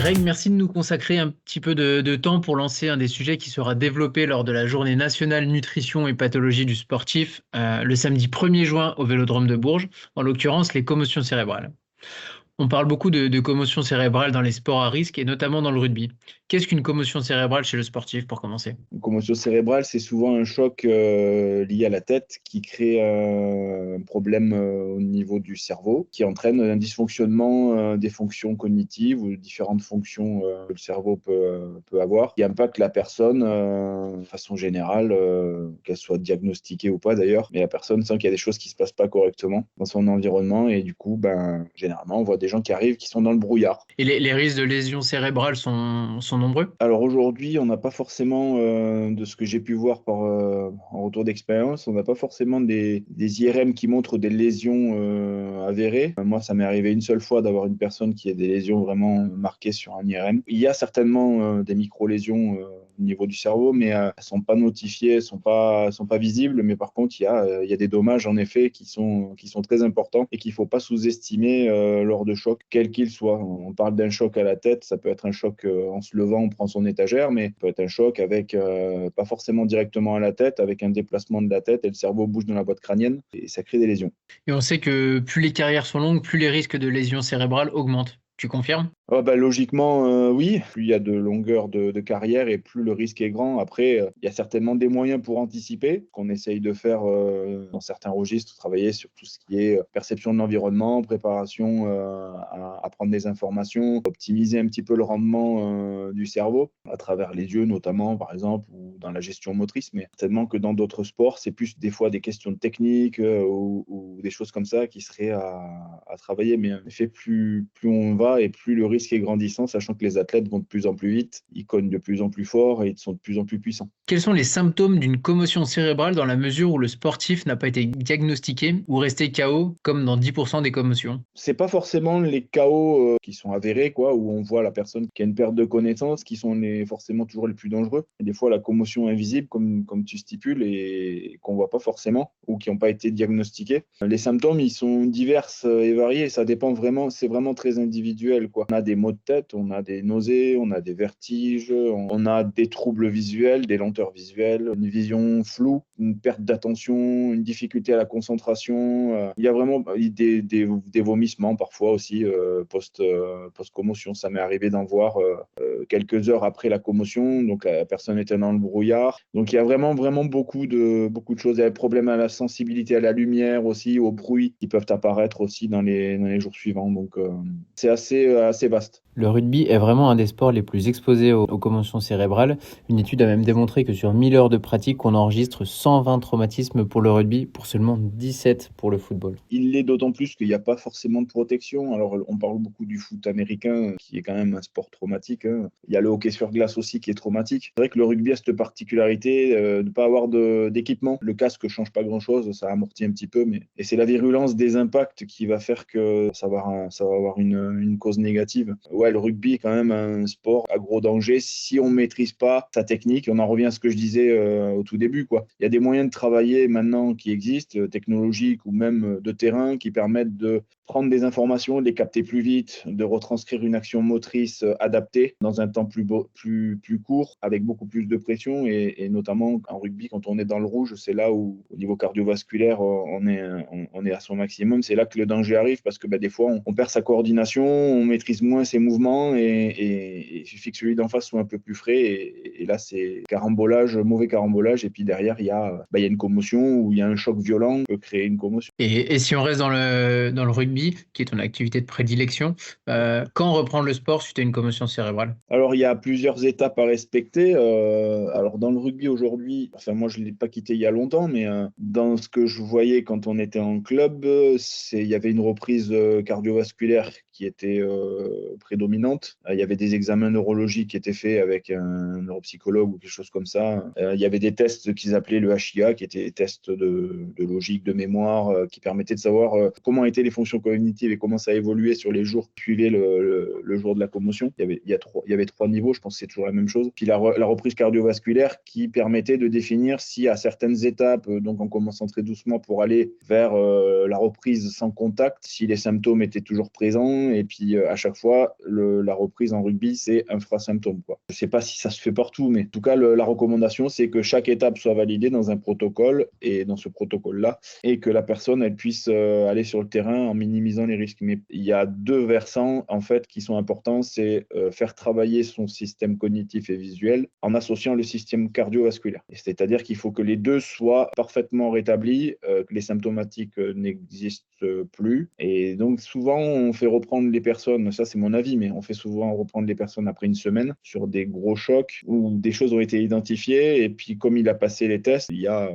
Greg, merci de nous consacrer un petit peu de temps pour lancer un des sujets qui sera développé lors de la Journée nationale nutrition et pathologie du sportif, le samedi 1er juin au Vélodrome de Bourges, en l'occurrence les commotions cérébrales. On parle beaucoup de commotion cérébrale dans les sports à risque et notamment dans le rugby. Qu'est-ce qu'une commotion cérébrale chez le sportif pour commencer? Une commotion cérébrale, c'est souvent un choc lié à la tête qui crée un problème au niveau du cerveau, qui entraîne un dysfonctionnement des fonctions cognitives ou différentes fonctions que le cerveau peut avoir, qui impacte la personne de façon générale, qu'elle soit diagnostiquée ou pas d'ailleurs, mais la personne sent qu'il y a des choses qui ne se passent pas correctement dans son environnement et du coup, généralement, on voit des gens qui arrivent qui sont dans le brouillard. Et les risques de lésions cérébrales sont nombreux? Alors aujourd'hui, on n'a pas forcément, de ce que j'ai pu voir en retour d'expérience, on n'a pas forcément des IRM qui montrent des lésions avérées. Moi, ça m'est arrivé une seule fois d'avoir une personne qui a des lésions vraiment marquées sur un IRM. Il y a certainement des micro-lésions au niveau du cerveau, mais elles ne sont pas notifiées, elles ne sont pas visibles. Mais par contre, il y a des dommages en effet qui sont très importants et qu'il ne faut pas sous-estimer lors de chocs, quels qu'ils soient. On parle d'un choc à la tête, ça peut être un choc en se levant, on prend son étagère, mais ça peut être un choc avec, pas forcément directement à la tête, avec un déplacement de la tête et le cerveau bouge dans la boîte crânienne et ça crée des lésions. Et on sait que plus les carrières sont longues, plus les risques de lésions cérébrales augmentent. Tu confirmes? Logiquement, oui. Plus il y a de longueur de carrière et plus le risque est grand. Après, il y a certainement des moyens pour anticiper, qu'on essaye de faire dans certains registres, travailler sur tout ce qui est perception de l'environnement, préparation à prendre des informations, optimiser un petit peu le rendement du cerveau, à travers les yeux notamment, par exemple, ou dans la gestion motrice. Mais certainement que dans d'autres sports, c'est plus des fois des questions de technique ou des choses comme ça qui seraient à travailler. Mais en effet, plus on va et plus le risque est grandissant, sachant que les athlètes vont de plus en plus vite, ils cognent de plus en plus fort et ils sont de plus en plus puissants. Quels sont les symptômes d'une commotion cérébrale dans la mesure où le sportif n'a pas été diagnostiqué ou resté KO, comme dans 10% des commotions? C'est pas forcément les KO qui sont avérés, quoi, où on voit la personne qui a une perte de connaissance, qui sont forcément toujours les plus dangereux. Et des fois, la commotion invisible, comme tu stipules, et qu'on voit pas forcément, ou qui n'ont pas été diagnostiqués. Les symptômes, ils sont divers et variés. Ça dépend vraiment, c'est vraiment très individuel, quoi. On a des maux de tête, on a des nausées, on a des vertiges, on a des troubles visuels, des lenteurs visuelles, une vision floue, une perte d'attention, une difficulté à la concentration. Il y a vraiment des vomissements parfois aussi post-commotion. Ça m'est arrivé d'en voir quelques heures après la commotion, donc la personne était dans le brouillard. Donc il y a vraiment, vraiment beaucoup de choses. Il y a des problèmes à la sensibilité à la lumière aussi, au bruit, qui peuvent apparaître aussi dans les jours suivants. Donc c'est assez vaste. Le rugby est vraiment un des sports les plus exposés aux commotions cérébrales. Une étude a même démontré que sur 1000 heures de pratique, on enregistre 120 traumatismes pour le rugby, pour seulement 17 pour le football. Il l'est d'autant plus qu'il n'y a pas forcément de protection. Alors, on parle beaucoup du foot américain, qui est quand même un sport traumatique, hein. Il y a le hockey sur glace aussi qui est traumatique. C'est vrai que le rugby a cette particularité de ne pas avoir d'équipement. Le casque ne change pas grand-chose, ça amortit un petit peu, et c'est la virulence des impacts qui va faire que ça va avoir une cause négative. Ouais, le rugby est quand même un sport à gros danger si on ne maîtrise pas sa technique. On en revient à ce que je disais au tout début, quoi. Il y a des moyens de travailler maintenant qui existent, technologiques ou même de terrain, qui permettent de prendre des informations, de les capter plus vite, de retranscrire une action motrice adaptée dans un temps plus court, avec beaucoup plus de pression. Et notamment en rugby, quand on est dans le rouge, c'est là où, au niveau cardiovasculaire, on est à son maximum. C'est là que le danger arrive parce que des fois, on perd sa coordination, on maîtrise moins ses mouvements et il suffit que celui d'en face soit un peu plus frais. Et là, c'est carambolage, mauvais carambolage. Et puis derrière, il y a une commotion ou il y a un choc violent qui peut créer une commotion. Et si on reste dans le rugby, qui est ton activité de prédilection, quand reprendre le sport suite à une commotion cérébrale? Alors, il y a plusieurs étapes à respecter. Alors, dans le rugby aujourd'hui, enfin, moi, je ne l'ai pas quitté il y a longtemps, mais dans ce que je voyais quand on était en club, il y avait une reprise cardiovasculaire qui était prédominante. Il y avait des examens neurologiques qui étaient faits avec un neuropsychologue ou quelque chose comme ça. Il y avait des tests qu'ils appelaient le HIA, qui étaient des tests de logique, de mémoire, qui permettaient de savoir comment étaient les fonctions cognitives et comment ça évoluait sur les jours qui suivaient le jour de la commotion. Il y avait trois niveaux, je pense que c'est toujours la même chose. Puis la reprise cardiovasculaire qui permettait de définir si à certaines étapes, donc en commençant très doucement pour aller vers la reprise sans contact, si les symptômes étaient toujours présents, bien. Et puis à chaque fois, la reprise en rugby, c'est infrasymptôme, quoi. Je ne sais pas si ça se fait partout, mais en tout cas, la recommandation, c'est que chaque étape soit validée dans un protocole et dans ce protocole-là, et que la personne elle puisse aller sur le terrain en minimisant les risques. Mais il y a deux versants en fait qui sont importants, c'est faire travailler son système cognitif et visuel en associant le système cardiovasculaire. C'est-à-dire qu'il faut que les deux soient parfaitement rétablis, que les symptomatiques n'existent plus. Et donc souvent on fait reprendre les personnes, ça c'est mon avis, mais on fait souvent reprendre les personnes après une semaine sur des gros chocs où des choses ont été identifiées, et puis comme il a passé les tests, il y a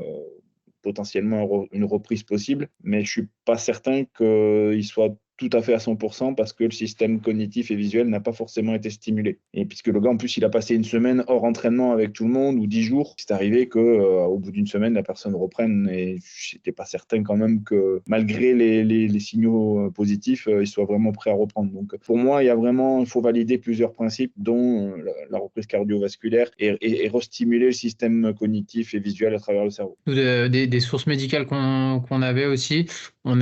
potentiellement une reprise possible, mais je ne suis pas certain qu'il soit tout à fait à 100% parce que le système cognitif et visuel n'a pas forcément été stimulé. Et puisque le gars, en plus, il a passé une semaine hors entraînement avec tout le monde ou 10 jours, c'est arrivé qu'au bout d'une semaine, la personne reprenne. Et je n'étais pas certain quand même que malgré les signaux positifs, il soit vraiment prêt à reprendre. Donc pour moi, il faut valider plusieurs principes, dont la reprise cardiovasculaire et restimuler le système cognitif et visuel à travers le cerveau. Des sources médicales qu'on avait aussi, on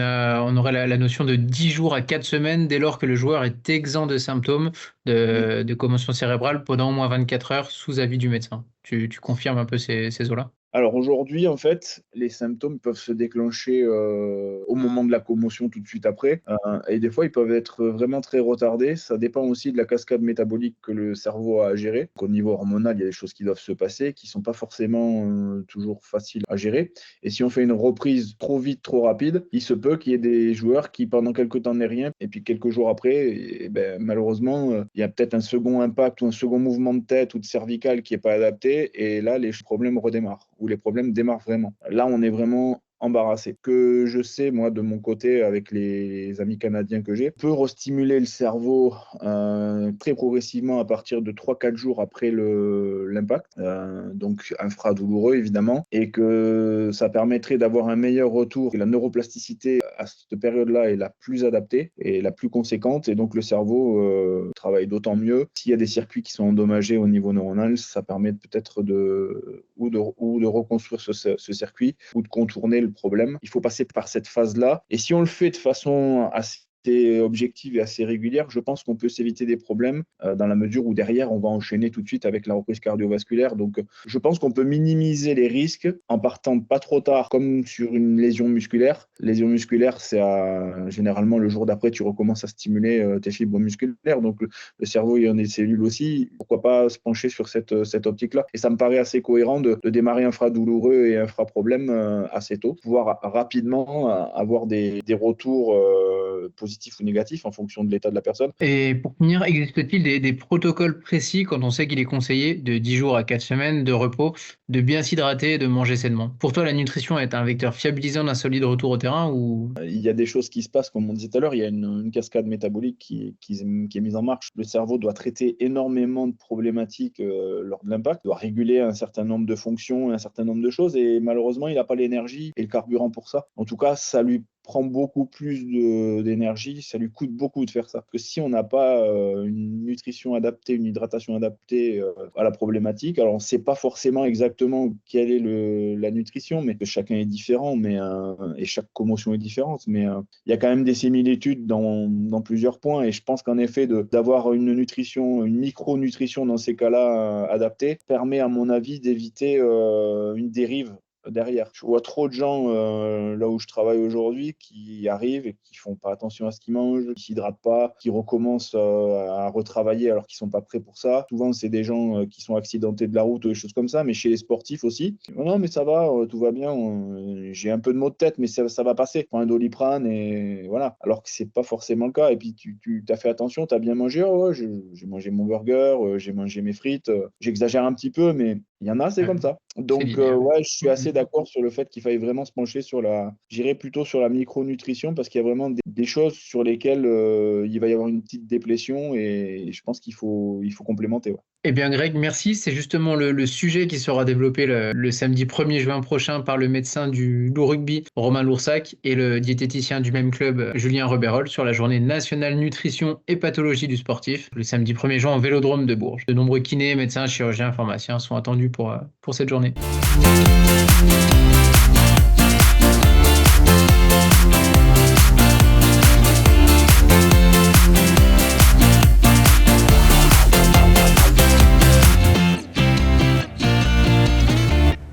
aurait la notion de 10 jours à 4 semaines dès lors que le joueur est exempt de symptômes de commotion cérébrale pendant au moins 24 heures sous avis du médecin. Tu confirmes un peu ces eaux-là? Alors aujourd'hui, en fait, les symptômes peuvent se déclencher au moment de la commotion tout de suite après. Et des fois, ils peuvent être vraiment très retardés. Ça dépend aussi de la cascade métabolique que le cerveau a à gérer. Donc, au niveau hormonal, il y a des choses qui doivent se passer, qui ne sont pas forcément toujours faciles à gérer. Et si on fait une reprise trop vite, trop rapide, il se peut qu'il y ait des joueurs qui, pendant quelques temps, n'aient rien. Et puis quelques jours après, malheureusement, il y a peut-être un second impact ou un second mouvement de tête ou de cervical qui n'est pas adapté. Et là, les problèmes redémarrent, où les problèmes démarrent vraiment. Là, on est vraiment embarrassé. Que je sais, moi, de mon côté, avec les amis canadiens que j'ai, peut restimuler le cerveau très progressivement à partir de 3-4 jours après l'impact, donc infradouloureux évidemment, et que ça permettrait d'avoir un meilleur retour. La neuroplasticité à cette période-là est la plus adaptée et la plus conséquente, et donc le cerveau travaille d'autant mieux. S'il y a des circuits qui sont endommagés au niveau neuronal, ça permet peut-être de reconstruire ce circuit ou de contourner le problème. Il faut passer par cette phase-là. Et si on le fait de façon assez objective et assez régulière, je pense qu'on peut s'éviter des problèmes dans la mesure où derrière, on va enchaîner tout de suite avec la reprise cardiovasculaire. Donc, je pense qu'on peut minimiser les risques en partant pas trop tard, comme sur une lésion musculaire. Lésion musculaire, c'est généralement le jour d'après, tu recommences à stimuler tes fibres musculaires. Donc, le cerveau, il y en a des cellules aussi. Pourquoi pas se pencher sur cette optique-là? Et ça me paraît assez cohérent de démarrer infradouloureux et infraproblème assez tôt, pouvoir rapidement avoir des retours positifs ou négatifs en fonction de l'état de la personne. Et pour finir, existe-t-il des protocoles précis quand on sait qu'il est conseillé de 10 jours à 4 semaines de repos, de bien s'hydrater et de manger sainement? Pour toi, la nutrition est un vecteur fiabilisant d'un solide retour au terrain ou... Il y a des choses qui se passent, comme on disait tout à l'heure, il y a une cascade métabolique qui est mise en marche. Le cerveau doit traiter énormément de problématiques lors de l'impact, doit réguler un certain nombre de fonctions, un certain nombre de choses, et malheureusement, il n'a pas l'énergie et le carburant pour ça. En tout cas, ça lui prend beaucoup plus d'énergie, ça lui coûte beaucoup de faire ça. Parce que si on n'a pas une nutrition adaptée, une hydratation adaptée à la problématique, alors on ne sait pas forcément exactement quelle est la nutrition, mais que chacun est différent, et chaque commotion est différente, mais il y a quand même des similitudes dans plusieurs points, et je pense qu'en effet, d'avoir une nutrition, une micronutrition dans ces cas-là adaptée, permet à mon avis d'éviter une dérive derrière. Je vois trop de gens là où je travaille aujourd'hui qui arrivent et qui font pas attention à ce qu'ils mangent, qui s'hydratent pas, qui recommencent à retravailler alors qu'ils sont pas prêts pour ça. Souvent, c'est des gens qui sont accidentés de la route ou des choses comme ça, mais chez les sportifs aussi. Non, mais ça va, tout va bien. J'ai un peu de maux de tête, mais ça va passer. Je prends un Doliprane et voilà. Alors que c'est pas forcément le cas. Et puis, tu as fait attention, tu as bien mangé. Oh, ouais, j'ai mangé mon burger, j'ai mangé mes frites. J'exagère un petit peu, mais il y en a, c'est comme ça. Donc, ouais, je suis assez d'accord sur le fait qu'il faille vraiment se pencher j'irais plutôt sur la micronutrition, parce qu'il y a vraiment des choses sur lesquelles il va y avoir une petite déplétion, et je pense qu'il faut complémenter. Ouais. Eh bien, Greg, merci. C'est justement le sujet qui sera développé le samedi 1er juin prochain par le médecin du rugby, Romain Loursac, et le diététicien du même club, Julien Reberol, sur la journée nationale nutrition et pathologie du sportif, le samedi 1er juin au Vélodrome de Bourges. De nombreux kinés, médecins, chirurgiens, pharmaciens sont attendus pour cette journée.